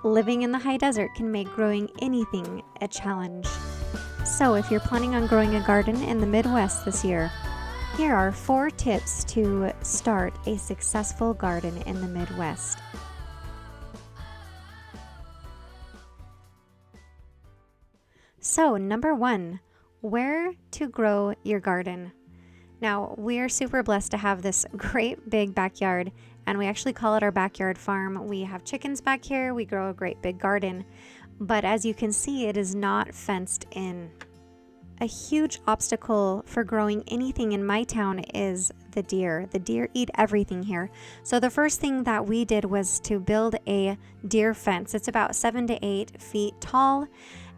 Living in the high desert can make growing anything a challenge. So if you're planning on growing a garden in the Midwest this year, here are 4 tips to start a successful garden in the Midwest. So, number 1, where to grow your garden. Now, we are super blessed to have this great big backyard, and we actually call it our backyard farm. We have chickens back here, we grow a great big garden, but as you can see, it is not fenced in. A huge obstacle for growing anything in my town is the deer. The deer eat everything here. So the first thing that we did was to build a deer fence. It's about 7 to 8 feet tall,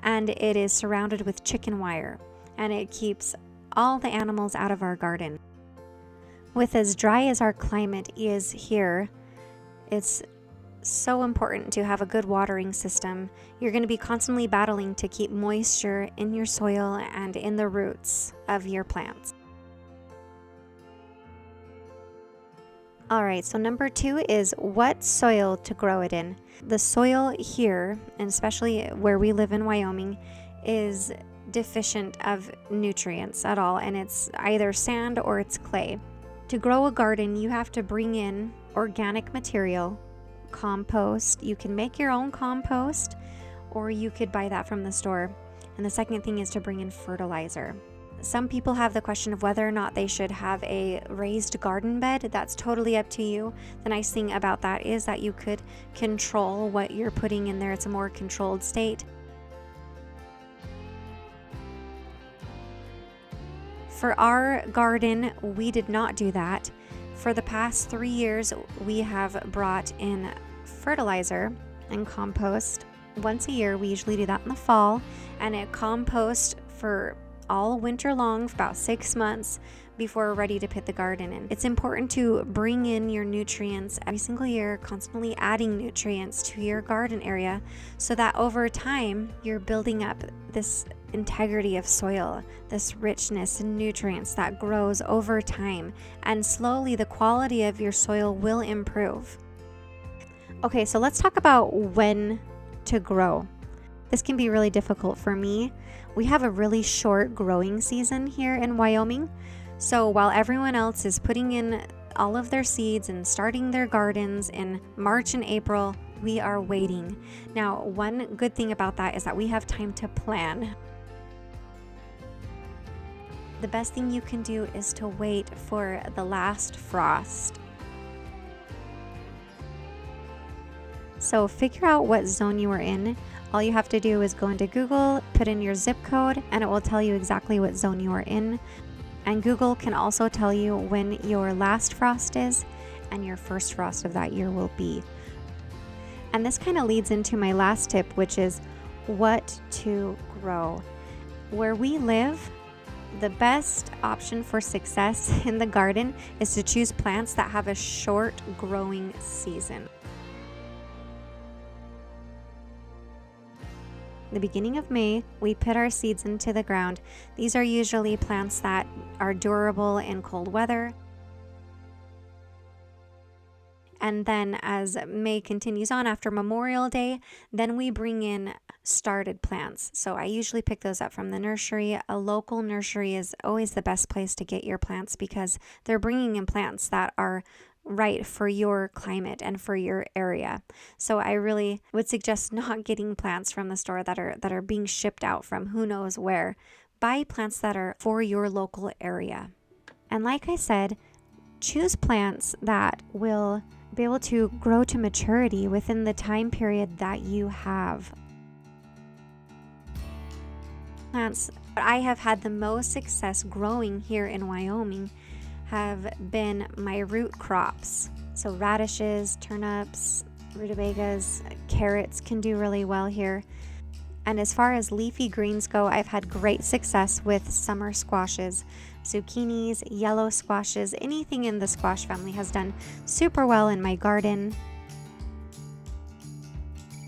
and it is surrounded with chicken wire, and it keeps all the animals out of our garden. With as dry as our climate is here, it's so important to have a good watering system. You're going to be constantly battling to keep moisture in your soil and in the roots of your plants. All right, so number 2 is what soil to grow it in. The soil here, and especially where we live in Wyoming, is deficient of nutrients at all, and it's either sand or it's clay. To grow a garden, you have to bring in organic material, compost. You can make your own compost, or you could buy that from the store. And the second thing is to bring in fertilizer. Some people have the question of whether or not they should have a raised garden bed. That's totally up to you. The nice thing about that is that you could control what you're putting in there. It's a more controlled state. For our garden, we did not do that. For the past 3 years, we have brought in fertilizer and compost. Once a year, we usually do that in the fall, and it composts for all winter long for about 6 months before we're ready to put the garden in. It's important to bring in your nutrients every single year, constantly adding nutrients to your garden area so that over time you're building up this integrity of soil, this richness and nutrients that grows over time, and slowly the quality of your soil will improve. Okay, so let's talk about when to grow. This can be really difficult for me. We have a really short growing season here in Wyoming. So while everyone else is putting in all of their seeds and starting their gardens in March and April, we are waiting. Now, one good thing about that is that we have time to plan. The best thing you can do is to wait for the last frost. So figure out what zone you are in. All you have to do is go into Google, put in your zip code, and it will tell you exactly what zone you are in. And Google can also tell you when your last frost is and your first frost of that year will be. And this kind of leads into my last tip, which is what to grow. Where we live, the best option for success in the garden is to choose plants that have a short growing season. The beginning of May, we put our seeds into the ground. These are usually plants that are durable in cold weather. And then as May continues on after Memorial Day, then we bring in started plants. So I usually pick those up from the nursery. A local nursery is always the best place to get your plants because they're bringing in plants that are right for your climate and for your area. So I really would suggest not getting plants from the store that are being shipped out from who knows where. Buy plants that are for your local area. And like I said, choose plants that will be able to grow to maturity within the time period that you have. Plants I have had the most success growing here in Wyoming have been my root crops. So radishes, turnips, rutabagas, carrots can do really well here. And as far as leafy greens go, I've had great success with summer squashes, zucchinis, yellow squashes. Anything in the squash family has done super well in my garden.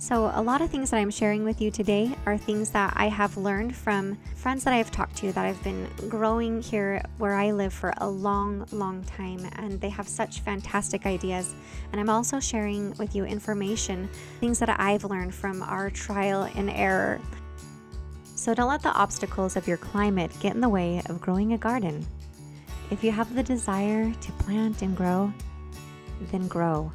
So a lot of things that I'm sharing with you today are things that I have learned from friends that I've talked to that have been growing here where I live for a long, long time, and they have such fantastic ideas. And I'm also sharing with you information, things that I've learned from our trial and error. So don't let the obstacles of your climate get in the way of growing a garden. If you have the desire to plant and grow, then grow.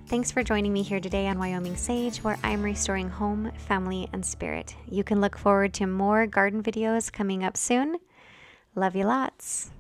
Thanks for joining me here today on Wyoming Sage, where I'm restoring home, family, and spirit. You can look forward to more garden videos coming up soon. Love you lots.